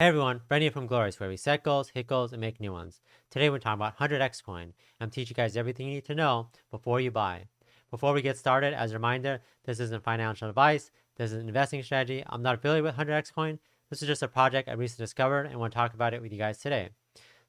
Hey everyone, Brendan from Goalorious, where we set goals, hit goals, and make new ones. Today we're talking about 100x coin. I'm teaching you guys everything you need to know before you buy. Before we get started, as a reminder, this isn't financial advice. This is an investing strategy. I'm not affiliated with 100x coin. This is just a project I recently discovered and want to talk about it with you guys today.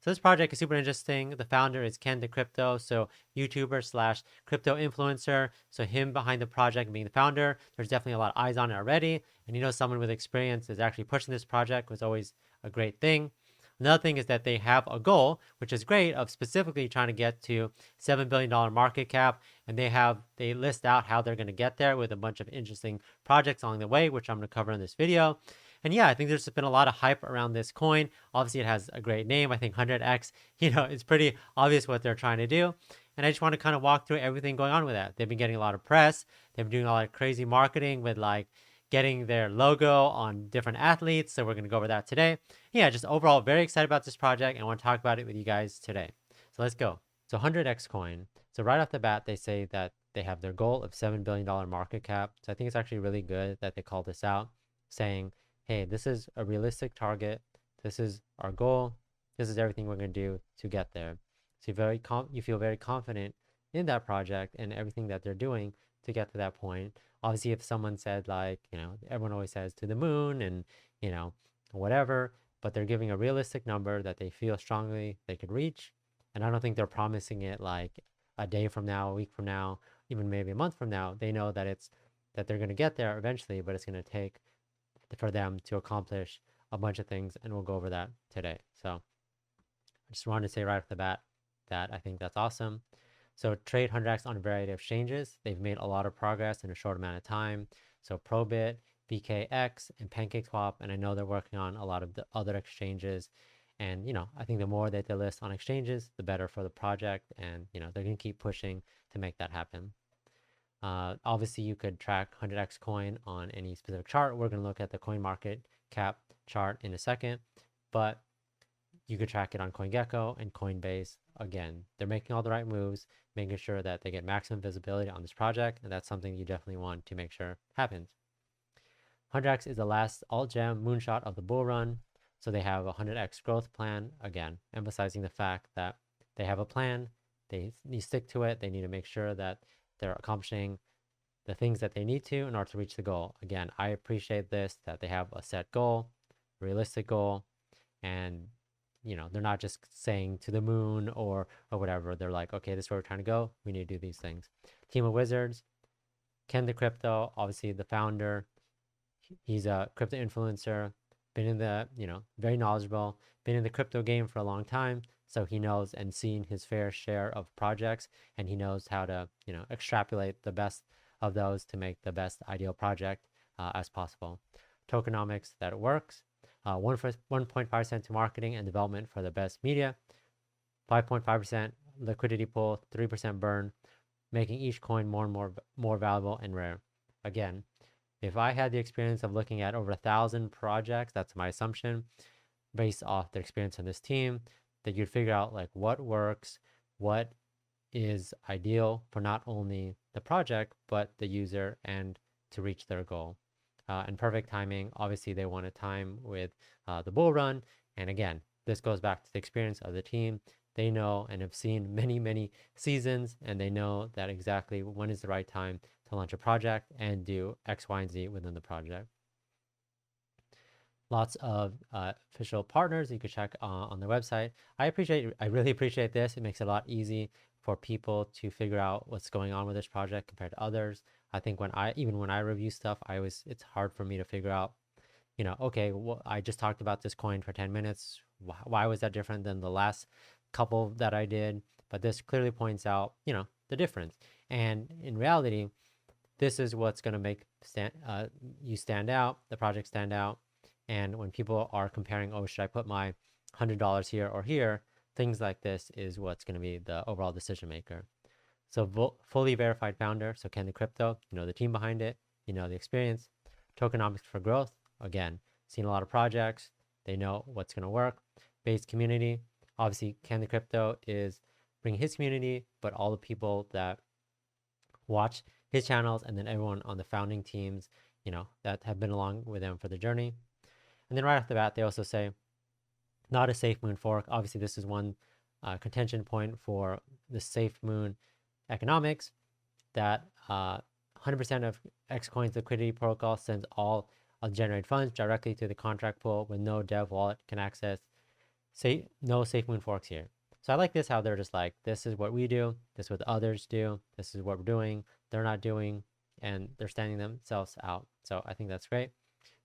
So this project is super interesting. The founder is Ken the Crypto, so YouTuber slash crypto influencer. So him behind the project being the founder, there's definitely a lot of eyes on it already. And someone with experience is actually pushing this project was always a great thing. Another thing is that they have a goal, which is great, of specifically trying to get to $7 billion market cap, and they list out how they're going to get there with a bunch of interesting projects along the way, which I'm going to cover in this video. And yeah, I think there's been a lot of hype around this coin. Obviously, it has a great name. I think 100x, it's pretty obvious what they're trying to do. And I just want to kind of walk through everything going on with that. They've been getting a lot of press. They've been doing a lot of crazy marketing with like getting their logo on different athletes. So we're going to go over that today. Yeah, just overall, very excited about this project and I want to talk about it with you guys today. So let's go. So 100x coin. So right off the bat, they say that they have their goal of $7 billion market cap. So I think it's actually really good that they called this out, saying, hey, this is a realistic target. This is our goal. This is everything we're going to do to get there. So you feel very confident in that project and everything that they're doing to get to that point. Obviously, if someone said like, everyone always says to the moon and, whatever, but they're giving a realistic number that they feel strongly they could reach. And I don't think they're promising it like a day from now, a week from now, even maybe a month from now. They know that they're going to get there eventually, but it's going to take for them to accomplish a bunch of things, and we'll go over that today. So I just wanted to say right off the bat that I think that's awesome. So trade 100x on a variety of exchanges. They've made a lot of progress in a short amount of time. So Probit, BKX, and PancakeSwap, and I know they're working on a lot of the other exchanges. And I think the more that they list on exchanges, the better for the project. And they're gonna keep pushing to make that happen. Obviously, you could track 100x coin on any specific chart. We're going to look at the coin market cap chart in a second, but you could track it on CoinGecko and Coinbase. Again, they're making all the right moves, making sure that they get maximum visibility on this project, and that's something you definitely want to make sure happens. 100x is the last alt gem moonshot of the bull run, so they have a 100x growth plan. Again, emphasizing the fact that they have a plan, they need to stick to it, they need to make sure that they're accomplishing the things that they need to in order to reach the goal. Again, I appreciate this, that they have a set goal, realistic goal, and they're not just saying to the moon or whatever. They're like, okay, this is where we're trying to go. We need to do these things. Team of Wizards, Ken the Crypto, obviously the founder. He's a crypto influencer, been in the, very knowledgeable, been in the crypto game for a long time. So he knows and seen his fair share of projects, and he knows how to, extrapolate the best of those to make the best ideal project as possible. Tokenomics that works. 1.5% to marketing and development for the best media. 5.5% liquidity pool, 3% burn, making each coin more and more valuable and rare. Again, if I had the experience of looking at over 1,000 projects, that's my assumption, based off the experience on this team, that you'd figure out like what works, what is ideal for not only the project, but the user and to reach their goal. And perfect timing, obviously they want to time with the bull run. And again, this goes back to the experience of the team. They know and have seen many seasons, and they know that exactly when is the right time to launch a project and do X, Y, and Z within the project. Lots of official partners you could check on their website. I really appreciate this. It makes it a lot easy for people to figure out what's going on with this project compared to others. I think even when I review stuff, it's hard for me to figure out, okay, well, I just talked about this coin for 10 minutes. Why was that different than the last couple that I did? But this clearly points out, the difference. And in reality, this is what's going to make you stand out, the project stand out. And when people are comparing, oh, should I put my $100 here or here? Things like this is what's going to be the overall decision maker. So fully verified founder. So Ken the Crypto, the team behind it, the experience. Tokenomics for growth. Again, seen a lot of projects. They know what's going to work. Based community. Obviously, Ken the Crypto is bringing his community, but all the people that watch his channels and then everyone on the founding teams, that have been along with him for the journey. And then right off the bat, they also say, not a safe moon fork. Obviously, this is one contention point for the safe moon economics, that 100% of Xcoin's liquidity protocol sends all generated funds directly to the contract pool with no dev wallet can access. Say no safe moon forks here. So I like this, how they're just like, this is what we do, this is what the others do, this is what we're doing, they're not doing, and they're standing themselves out. So I think that's great.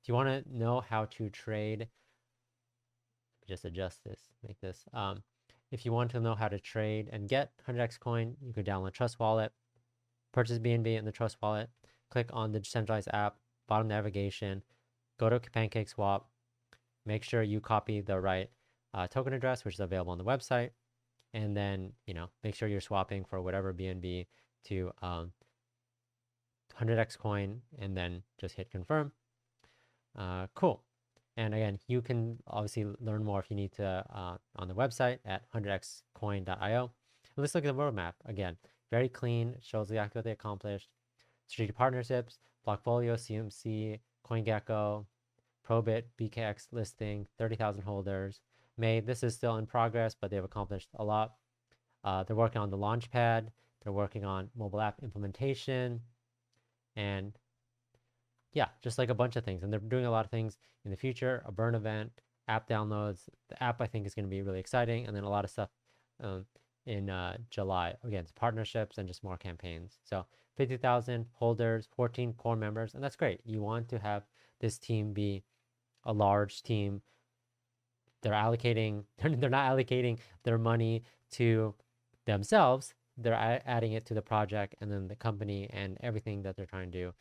If you want to know how to trade, just adjust this, make this. If you want to know how to trade and get 100x coin, you could download Trust Wallet, purchase BNB in the Trust Wallet, click on the decentralized app, bottom navigation, go to PancakeSwap, make sure you copy the right token address, which is available on the website, and then make sure you're swapping for whatever BNB to 100x coin, and then just hit confirm. Cool. And again, you can obviously learn more if you need to on the website at 100xcoin.io. Let's look at the roadmap. Again, very clean, shows exactly what they accomplished. Strategic partnerships, Blockfolio, CMC, CoinGecko, Probit, BKX listing, 30,000 holders. This is still in progress, but they've accomplished a lot. They're working on the Launchpad. They're working on mobile app implementation. And yeah, just like a bunch of things. And they're doing a lot of things in the future, a burn event, app downloads. The app, I think, is going to be really exciting. And then a lot of stuff in July. Again, it's partnerships and just more campaigns. So 50,000 holders, 14 core members, and that's great. You want to have this team be a large team. They're not allocating their money to themselves. They're adding it to the project and then the company and everything that they're trying to do.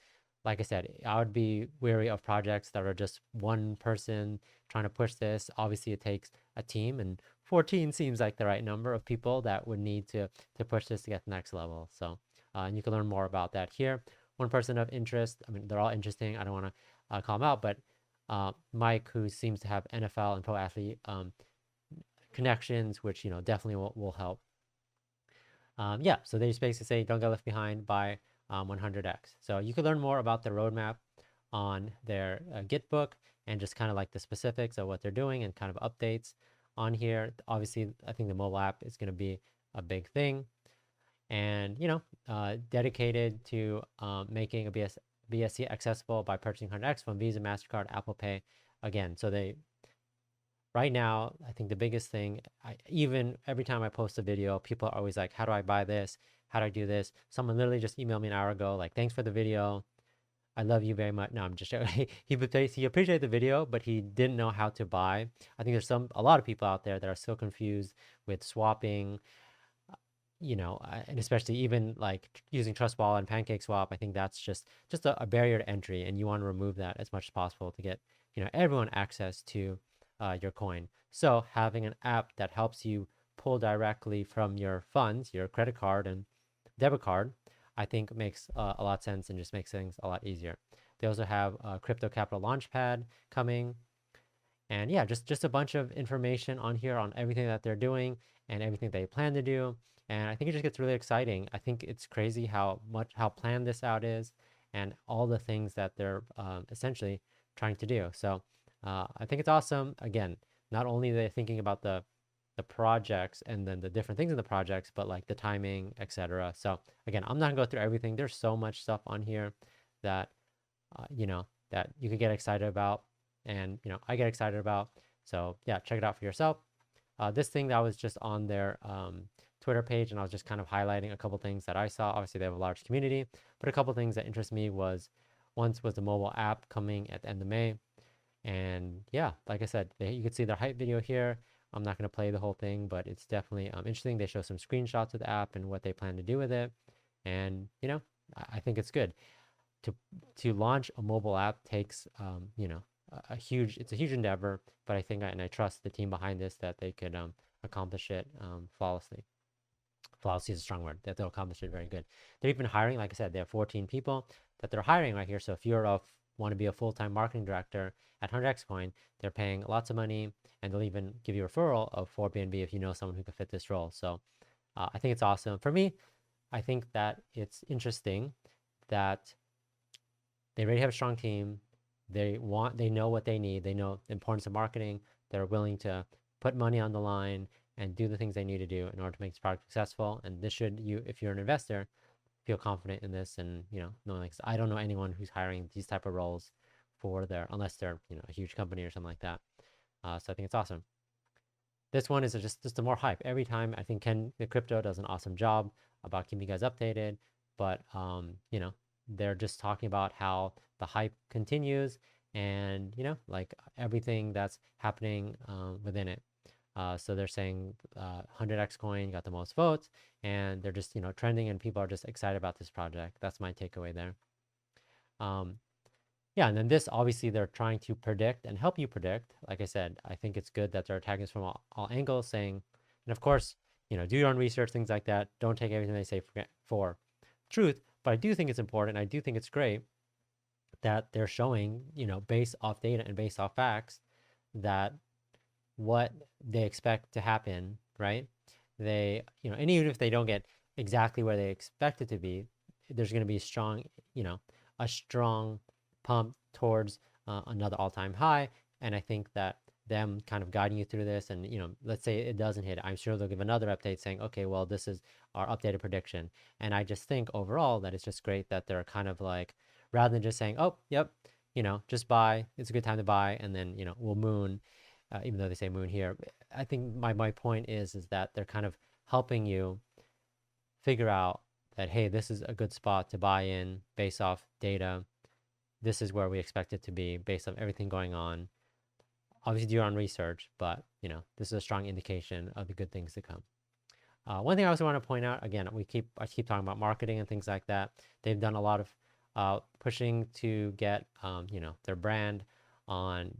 Like I said, I would be wary of projects that are just one person trying to push this. Obviously, it takes a team, and 14 seems like the right number of people that would need to push this to get to the next level. So, and you can learn more about that here. One person of interest, I mean, they're all interesting. I don't want to call them out, but Mike, who seems to have NFL and pro athlete connections, which definitely will help. Yeah, so they just basically say don't get left behind by 100x. So you can learn more about the roadmap on their Git book and just kind of like the specifics of what they're doing and kind of updates on here. Obviously, I think the mobile app is going to be a big thing, and dedicated to making a BSC accessible by purchasing 100x from Visa, MasterCard, Apple Pay. Again, so right now, I think the biggest thing, even every time I post a video, people are always like, how do I buy this? How do I do this? Someone literally just emailed me an hour ago, like, thanks for the video. I love you very much. No, I'm just joking. He appreciated the video, but he didn't know how to buy. I think there's a lot of people out there that are still confused with swapping, and especially even like using Trust Wallet and PancakeSwap. I think that's just a barrier to entry, and you want to remove that as much as possible to get everyone access to your coin. So having an app that helps you pull directly from your funds, your credit card and debit card, I think makes a lot of sense and just makes things a lot easier. They also have a Crypto Capital Launchpad coming. And yeah, just a bunch of information on here on everything that they're doing and everything they plan to do. And I think it just gets really exciting. I think it's crazy how planned this out is and all the things that they're essentially trying to do. So I think it's awesome. Again, not only are they thinking about the projects and then the different things in the projects, but like the timing, etc. So again, I'm not gonna go through everything. There's so much stuff on here that that you could get excited about, and I get excited about. So yeah, check it out for yourself. This thing that was just on their Twitter page, and I was just kind of highlighting a couple things that I saw. Obviously, they have a large community, but a couple things that interest me was the mobile app coming at the end of May. And yeah, like I said, you can see their hype video here. I'm not going to play the whole thing, but it's definitely interesting. They show some screenshots of the app and what they plan to do with it. And, I think it's good. To launch a mobile app takes, it's a huge endeavor, but I think, and I trust the team behind this, that they could accomplish it flawlessly. Flawlessly is a strong word, that they'll accomplish it very good. They're even hiring, like I said, they have 14 people that they're hiring right here. So if you're want to be a full-time marketing director at 100x Coin, they're paying lots of money, and they'll even give you a referral of 4 BNB if you know someone who could fit this role. So I think it's awesome. For me, I think that it's interesting that they already have a strong team. they know what they need. They know the importance of marketing. They're willing to put money on the line and do the things they need to do in order to make this product successful. And this should, if you're an investor, feel confident in this. And knowing, like, I don't know anyone who's hiring these type of roles for unless they're a huge company or something like that. So I think it's awesome. This one is just a more hype. Every time I think Ken the Crypto does an awesome job about keeping you guys updated, but they're just talking about how the hype continues and like everything that's happening within it. So they're saying 100x coin got the most votes, and they're just trending, and people are just excited about this project. That's my takeaway there. Yeah, and then this, obviously, they're trying to predict and help you predict. Like I said, I think it's good that they're attacking us from all angles, saying, and of course, do your own research, things like that. Don't take everything they say for truth. But I do think it's important. I do think it's great that they're showing, based off data and based off facts, that what they expect to happen, right? They, and even if they don't get exactly where they expect it to be, there's going to be a strong pump towards another all-time high. And I think that them kind of guiding you through this, and let's say it doesn't hit, I'm sure they'll give another update saying, okay, well, this is our updated prediction. And I just think overall that it's just great that they're kind of like, rather than just saying, oh, yep, just buy, it's a good time to buy, and then we'll moon, even though they say moon here. I think my point is that they're kind of helping you figure out that, hey, this is a good spot to buy in based off data. This is where we expect it to be based on everything going on. Obviously, do your own research, but this is a strong indication of the good things to come. One thing I also want to point out, again, I keep talking about marketing and things like that. They've done a lot of pushing to get their brand on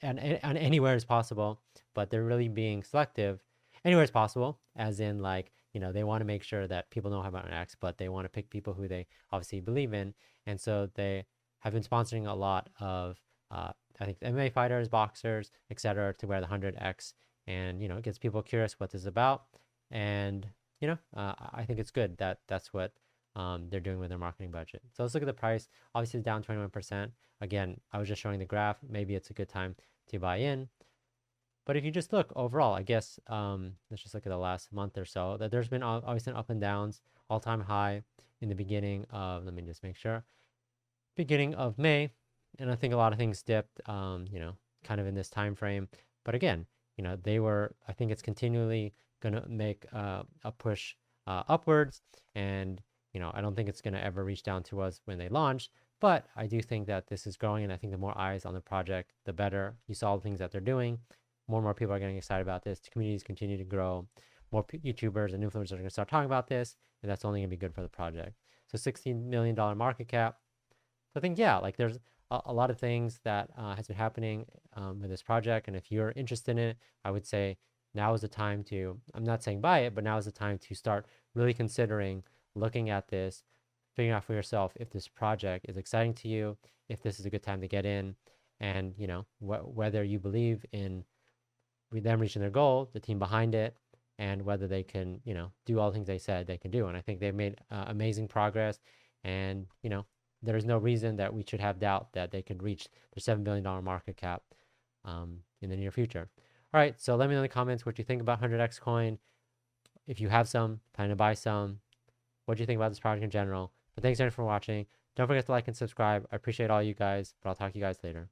and anywhere as possible, but they're really being selective anywhere as possible, as in, like, they want to make sure that people know about X, but they want to pick people who they obviously believe in. And so they have been sponsoring a lot of, I think, MMA fighters, boxers, etc., to wear the 100X. And, it gets people curious what this is about. And, I think it's good that that's what they're doing with their marketing budget. So let's look at the price. Obviously, it's down 21%. Again, I was just showing the graph. Maybe it's a good time to buy in. But if you just look overall, I guess, let's just look at the last month or so, that there's been obviously up and downs, all-time high in the beginning of, let me just make sure, beginning of May. And I think a lot of things dipped, kind of in this time frame. But again, I think it's continually going to make a push upwards. And, I don't think it's going to ever reach down to us when they launch. But I do think that this is growing. And I think the more eyes on the project, the better. You saw the things that they're doing. More and more people are getting excited about this. The communities continue to grow. More YouTubers and influencers are going to start talking about this, and that's only going to be good for the project. So $16 million market cap. So I think, yeah, like there's a lot of things that has been happening with this project. And if you're interested in it, I would say now is the time to, I'm not saying buy it, but now is the time to start really considering looking at this, figuring out for yourself if this project is exciting to you, if this is a good time to get in, and, whether you believe in them reaching their goal, the team behind it, and whether they can, do all the things they said they can do. And I think they've made amazing progress. And, there is no reason that we should have doubt that they could reach their $7 billion market cap in the near future. All right, so let me know in the comments what you think about 100x coin. If you have some, plan to buy some. What do you think about this project in general? But thanks again for watching. Don't forget to like and subscribe. I appreciate all you guys, but I'll talk to you guys later.